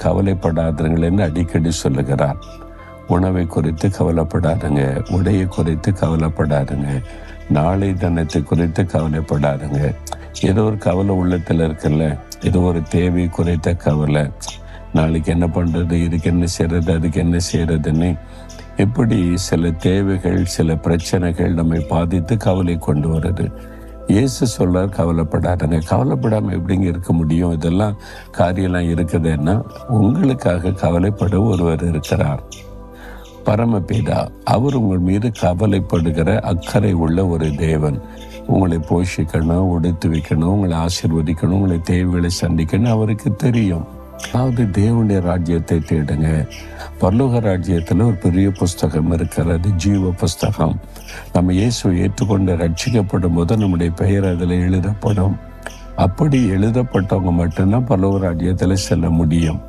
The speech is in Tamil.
கவலைப்படாதீர்கள் என்று அடிக்கடி சொல்லுகிறார். உணவை குறித்து கவலைப்படாதுங்க, உடையை குறித்து கவலைப்படாதுங்க, நாளை தினத்தை குறித்து கவலைப்படாதுங்க. ஏதோ ஒரு கவலை உள்ளத்தில் இருக்குல்ல, ஏதோ ஒரு தேவை குறித்த கவலை, நாளைக்கு என்ன பண்ணுறது, இதுக்கு என்ன செய்கிறது, அதுக்கு என்ன செய்கிறதுன்னு இப்படி சில தேவைகள், சில பிரச்சனைகள் நம்மை பாதித்து கவலை கொண்டு வருது. இயேசு சொல்றார், கவலைப்படாதுங்க. கவலைப்படாமல் எப்படிங்க இருக்க முடியும்? இதெல்லாம் காரியம்லாம் இருக்குதுன்னா உங்களுக்காக கவலைப்பட ஒருவர் இருக்கிறார், பரமபிதா. அவர் உங்கள் மீது கவலைப்படுகிற அக்கறை உள்ள ஒரு தேவன். உங்களை போஷிக்கணும், உடுத்து வைக்கணும், உங்களை ஆசீர்வதிக்கணும், உங்களை தேவைகளை சந்திக்கணும் அவருக்கு தெரியும். அதாவது தேவனுடைய ராஜ்யத்தை தேடுங்க. பரலோக ராஜ்யத்தில் ஒரு பெரிய புஸ்தகம் இருக்கிறது, ஜீவ புஸ்தகம். நம்ம இயேசுவை ஏற்றுக்கொண்டு ரட்சிக்கப்படும் போது நம்முடைய பெயர் அதில் எழுதப்படும். அப்படி எழுதப்பட்டவங்க மட்டும்தான் பரலோக ராஜ்யத்தில் செல்ல முடியும்.